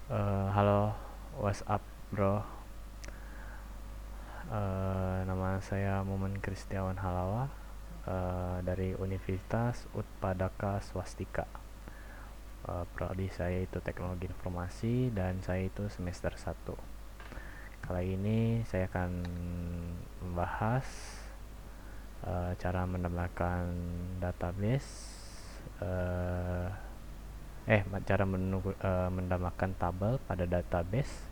Halo, what's up bro? Nama saya Mumen Kristiawan Halawa, dari Universitas Utpadaka Swastika. Prodi saya itu Teknologi Informasi dan saya itu semester 1. Kali ini saya akan membahas cara menambahkan database, eh, cara menambahkan tabel pada database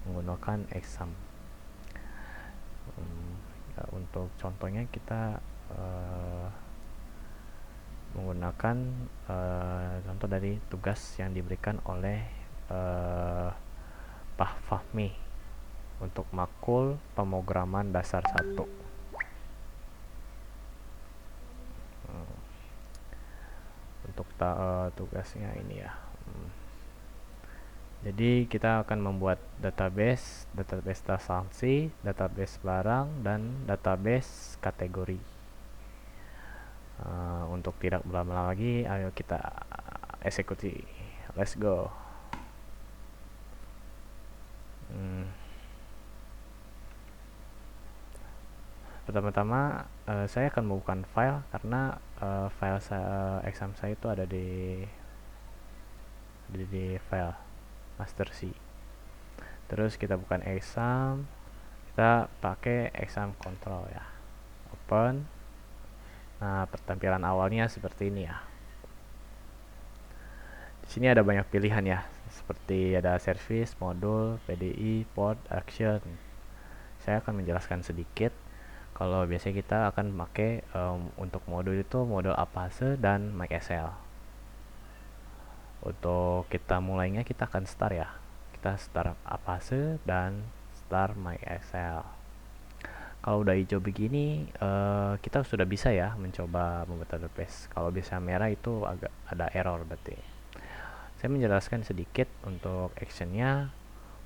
menggunakan exam. Untuk contohnya kita menggunakan contoh dari tugas yang diberikan oleh Pak Fahmi untuk makul pemrograman dasar 1. Untuk tugasnya ini ya. Jadi kita akan membuat database transaksi, database barang, dan database kategori. Untuk tidak berlama-lama lagi, ayo kita eksekusi. Let's go. Pertama-tama saya akan membuka file karena file exam saya itu ada di file master C. Terus kita buka exam, kita pakai exam control ya. Open. Nah, pertampilan awalnya seperti ini ya. Di sini ada banyak pilihan ya, seperti ada service, modul, PDI, port, action. Saya akan menjelaskan sedikit. Kalau biasanya kita akan pakai untuk modul itu modul Apase dan MySQL. Untuk kita mulainya kita akan start ya. Kita start Apase dan start MySQL. Kalau udah hijau begini, kita sudah bisa ya mencoba membuat database. Kalau bisa merah itu agak ada error berarti. Saya menjelaskan sedikit untuk actionnya.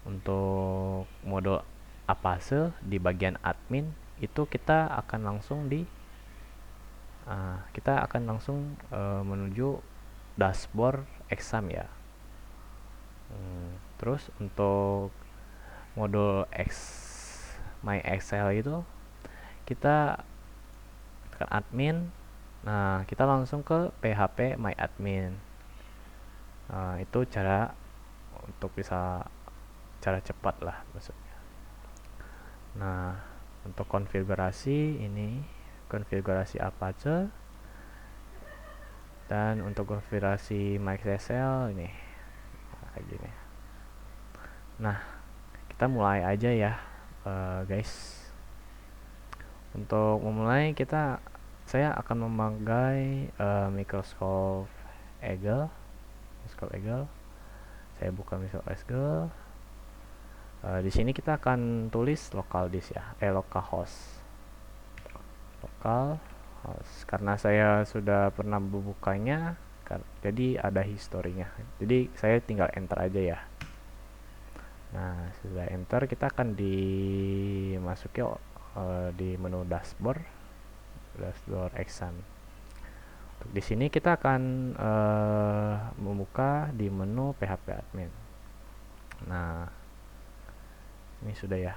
Untuk modul Apase di bagian admin itu kita akan langsung menuju dashboard exam ya. Terus untuk modul My Excel itu kita tekan admin. Nah, kita langsung ke PHP My Admin. Itu cara untuk bisa cara cepat lah maksudnya. Nah, untuk konfigurasi ini konfigurasi Apache, dan untuk konfigurasi MySQL ini kayak gini. Nah, kita mulai aja ya guys. Untuk memulai saya akan memakai Microsoft Eagle. Saya buka Microsoft Eagle. Di sini kita akan tulis local disk ya, localhost. Karena saya sudah pernah membukanya, jadi ada historinya. Jadi saya tinggal enter aja ya. Nah, sudah enter, kita akan dimasuki di menu dashboard exam. Untuk di sini kita akan membuka di menu PHP admin. Nah, ini sudah ya.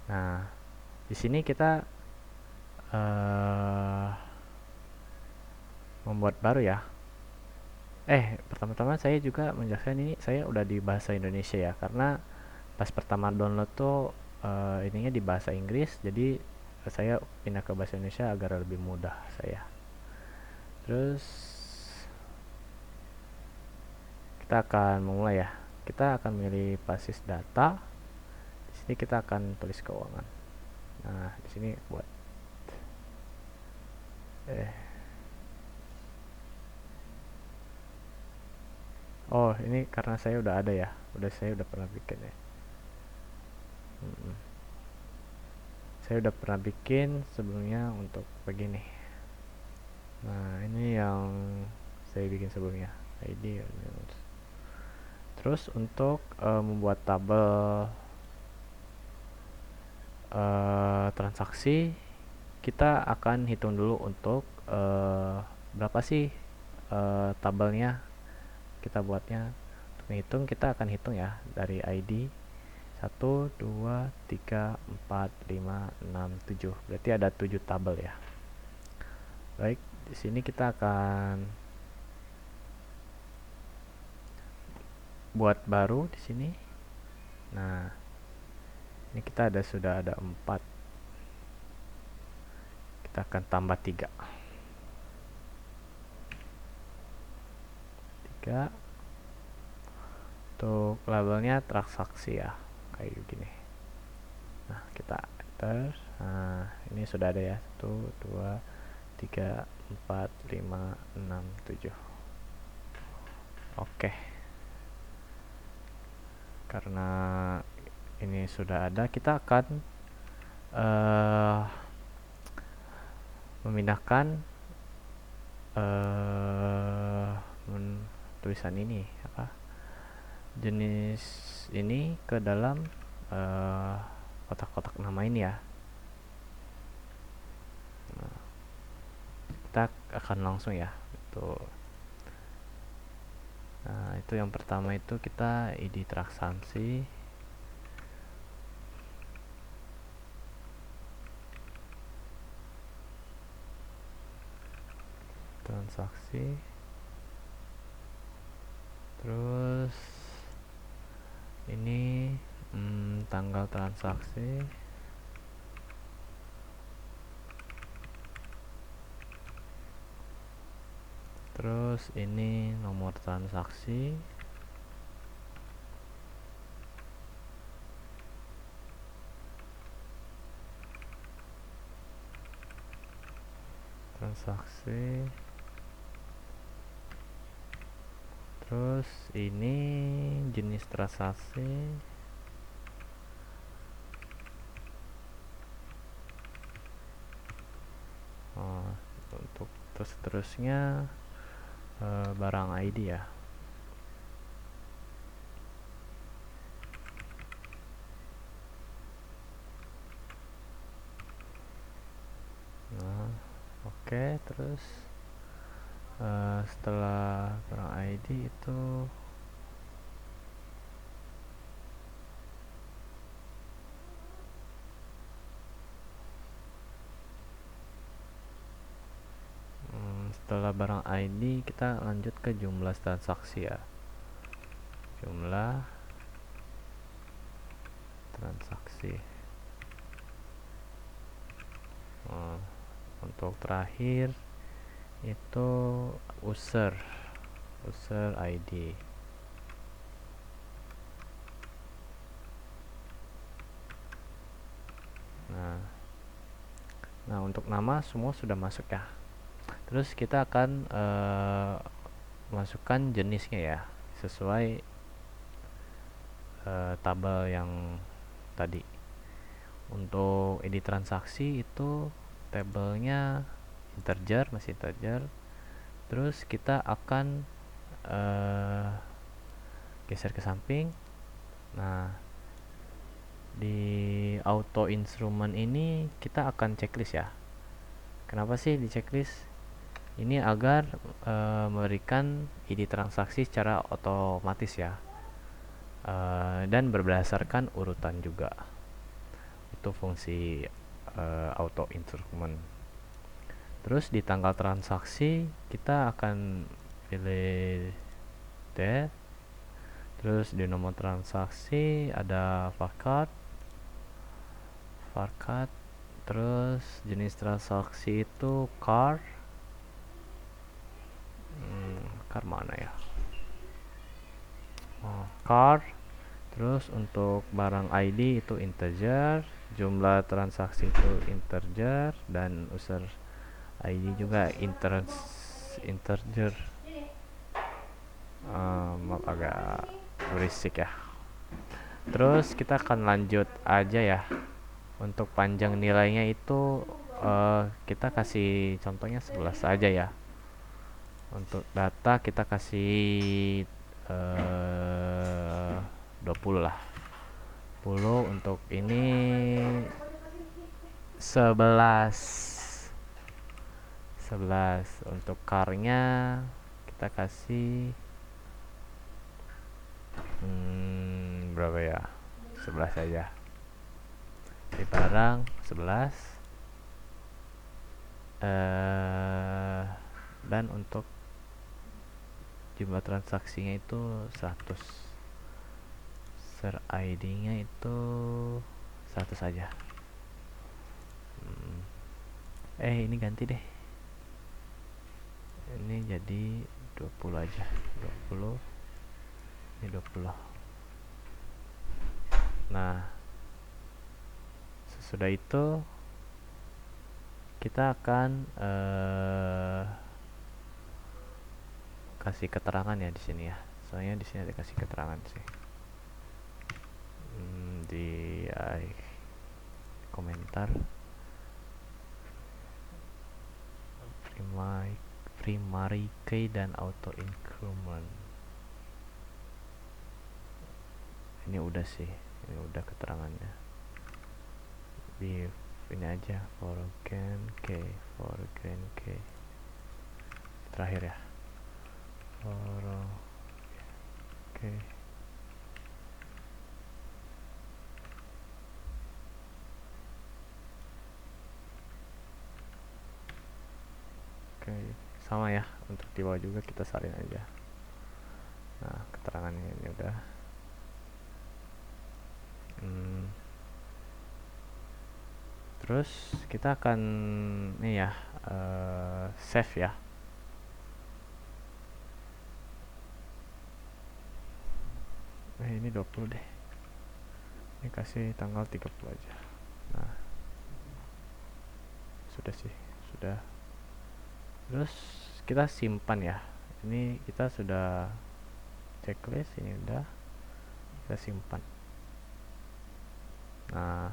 Nah, di sini kita membuat baru ya. Pertama-tama saya juga menjelaskan ini saya udah di bahasa Indonesia ya, karena pas pertama download tuh ininya di bahasa Inggris, jadi saya pindah ke bahasa Indonesia agar lebih mudah saya. Terus kita akan memulai ya. Kita akan memilih basis data. Di sini kita akan tulis keuangan. Nah, di sini buat oh, ini karena saya udah ada ya. Saya udah pernah bikin ya. Saya udah pernah bikin sebelumnya untuk begini. Nah, ini yang saya bikin sebelumnya. ID. Terus untuk membuat tabel transaksi, kita akan hitung dulu untuk berapa sih tabelnya. kita buatnya untuk menghitung, kita akan hitung ya dari ID 1, 2, 3, 4, 5, 6, 7. Berarti ada 7 tabel ya. Baik, di sini kita akan buat baru di sini. Nah, ini kita sudah ada 4. Kita akan tambah 3. 3. Untuk labelnya transaksi ya, kayak gini. Nah, kita enter. Nah, ini sudah ada ya. 1, 2, 3, 4, 5, 6, 7. Oke. Karena ini sudah ada, kita akan memindahkan tulisan ini apa jenis ini ke dalam kotak-kotak nama ini ya. Nah, kita akan langsung ya itu. Nah, itu yang pertama itu kita ID transaksi. Terus ini tanggal transaksi. Terus ini nomor transaksi. Terus ini jenis transaksi. Untuk terusnya barang ID ya. Nah, oke, terus setelah barang ID itu setelah barang ID kita lanjut ke jumlah transaksi ya. Jumlah transaksi. Untuk terakhir itu user ID. Nah, untuk nama semua sudah masuk ya. Terus kita akan masukkan jenisnya ya, sesuai tabel yang tadi. Untuk ID transaksi itu tabelnya integer, masih integer. Terus kita akan geser ke samping. Nah, di auto instrument ini kita akan checklist ya. Kenapa sih di checklist? Ini agar memberikan ID transaksi secara otomatis ya, dan berdasarkan urutan juga. Itu fungsi auto instrument. Terus di tanggal transaksi kita akan pilih D. Terus di nomor transaksi ada varchar. Terus jenis transaksi itu car. Car mana ya? Car. Terus untuk barang ID itu integer, jumlah transaksi itu integer, dan user ID juga integer. Maaf agak berisik ya. Terus kita akan lanjut aja ya. Untuk panjang nilainya itu kita kasih contohnya 11 aja ya. Untuk data kita kasih 20 lah. 10 untuk ini 11 untuk carnya kita kasih Berapa ya? 11 saja. Di barang 11. Dan untuk jumlah transaksinya itu 100. Share ID-nya itu 100 saja. Ini ganti deh. Ini jadi 20 aja. 20. Ini 20. Nah, sesudah itu kita akan kasih keterangan ya di sini ya. Soalnya di sini ada kasih keterangan sih. Di komentar primary key dan auto increment. Ini udah sih, ini udah keterangannya. Di ini aja foreground key terakhir ya. Oke. Oke, sama ya, untuk di bawah juga kita salin aja. Nah, keterangannya ini udah. Terus kita akan ini ya, save ya. Ini 20 deh. Ini kasih tanggal 30 aja. Nah, sudah sih, sudah. Terus kita simpan ya. Ini kita sudah checklist, ini udah kita simpan. Nah,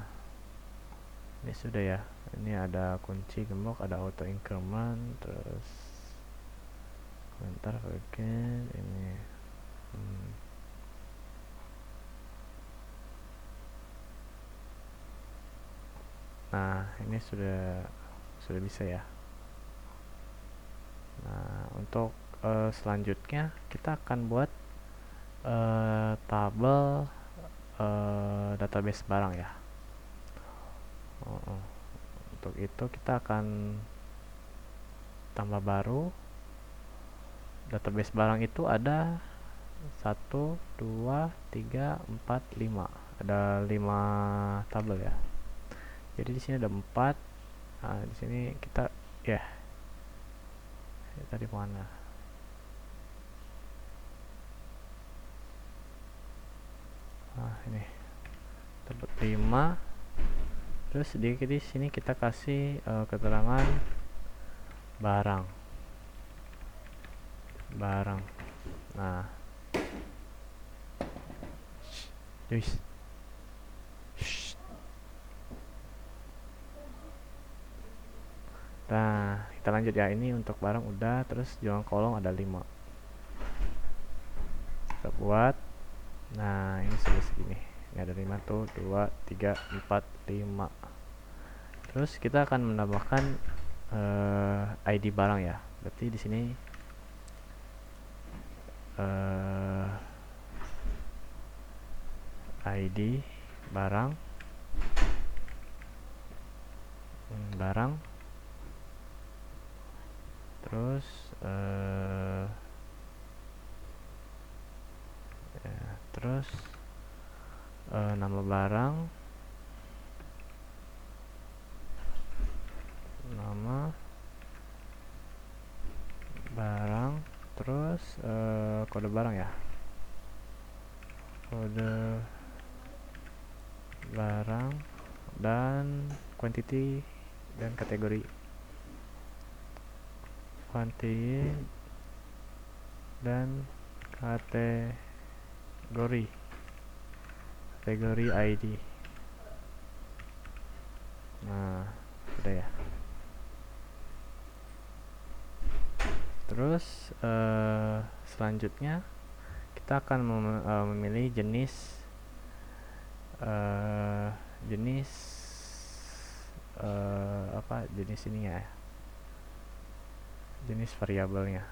ini sudah ya. Ini ada kunci gembok, ada auto increment, terus komentar bagian ini. Nah, ini sudah bisa ya. Nah, untuk selanjutnya kita akan buat tabel database barang ya. Untuk itu kita akan tambah baru database barang. Itu ada 1, 2, 3, 4, 5. Ada 5 tabel ya. Jadi di sini ada 4. Nah, di sini kita ya. Tadi mana? Nah, ini dapat 5. Terus di sini kita kasih keterangan barang. Nah, guys. Nah, kita lanjut ya. Ini untuk barang udah. Terus jualan kolom ada 5. Kita buat. Nah, ini sudah segini. Ini ada 5 tuh. 2, 3, 4, 5. Terus kita akan menambahkan ID barang ya. Berarti di sini ID barang terus terus nama barang, terus kode barang ya, kode barang dan quantity dan kategori. Quantity dan kategori ID. Nah, udah ya. Terus selanjutnya kita akan memilih jenis jenis ini ya, jenis variabelnya.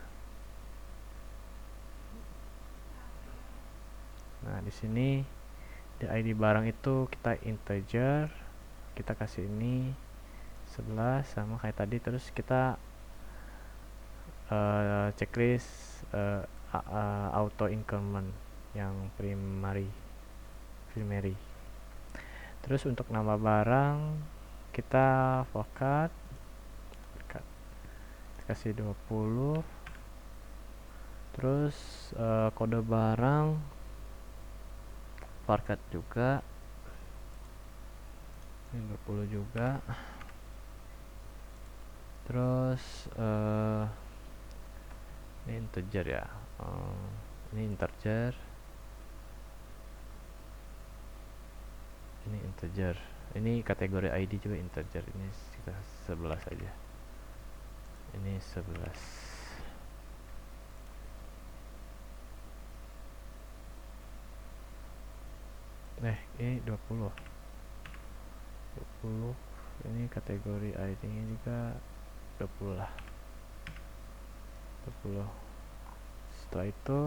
Nah, di sini di ID barang itu kita integer, kita kasih ini 11 sama kayak tadi, terus kita checklist auto increment yang primary. Terus untuk nama barang kita vocat kasih 20. Terus kode barang varkat juga ini 20 juga. Terus ini integer ya, ini integer, ini kategori ID juga integer, ini kita 11 aja, ini 11. Ini 20 ini kategori ID nya juga 20 lah, 20. Setelah itu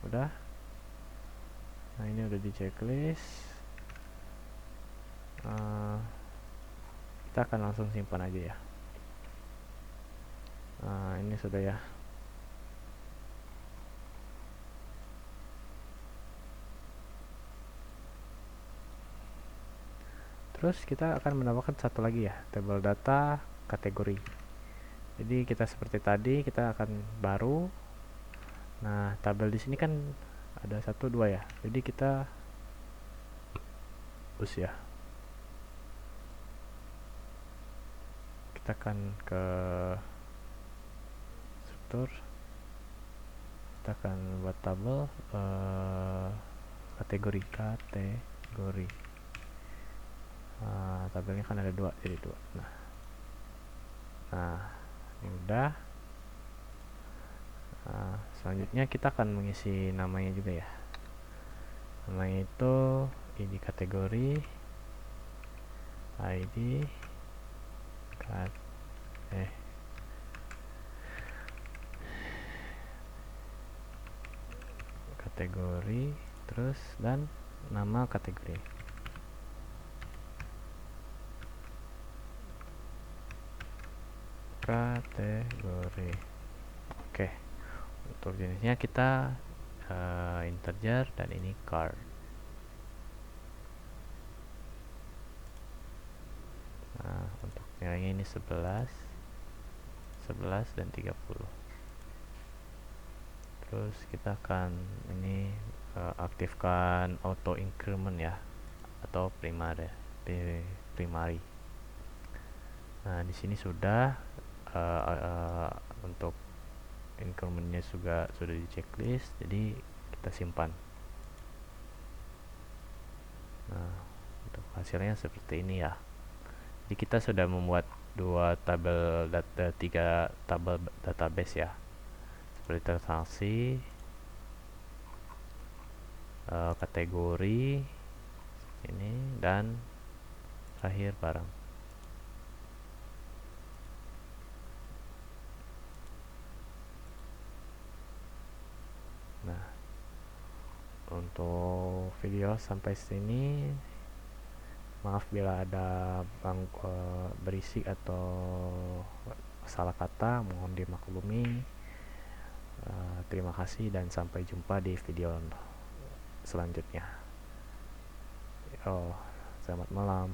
udah, nah ini udah di checklist. Kita akan langsung simpan aja ya. Ini sudah ya. Terus kita akan menambahkan satu lagi ya, tabel data kategori. Jadi kita seperti tadi, kita akan baru. Nah, tabel di sini kan ada 1 2 ya. Jadi kita hapus ya. Kita akan ke struktur. Kita akan buat tabel kategori. Tabelnya kan ada 2, jadi 2. Nah, ini udah. Selanjutnya kita akan mengisi namanya juga ya. Namanya itu ID kategori, ID kategori, terus dan nama kategori. Oke. Untuk jenisnya kita integer dan ini card. Nah, untuk nilainya ini 11 dan 30. Terus kita akan ini aktifkan auto increment ya, atau primary. Nah, di sini sudah untuk incrementnya juga sudah di checklist, jadi kita simpan. Nah, untuk hasilnya seperti ini ya. Jadi kita sudah membuat 3 tabel database ya, seperti transaksi, kategori ini, dan terakhir barang. Nah, untuk video sampai sini, maaf bila ada berisik atau salah kata, mohon dimaklumi. Terima kasih dan sampai jumpa di video selanjutnya. Selamat malam.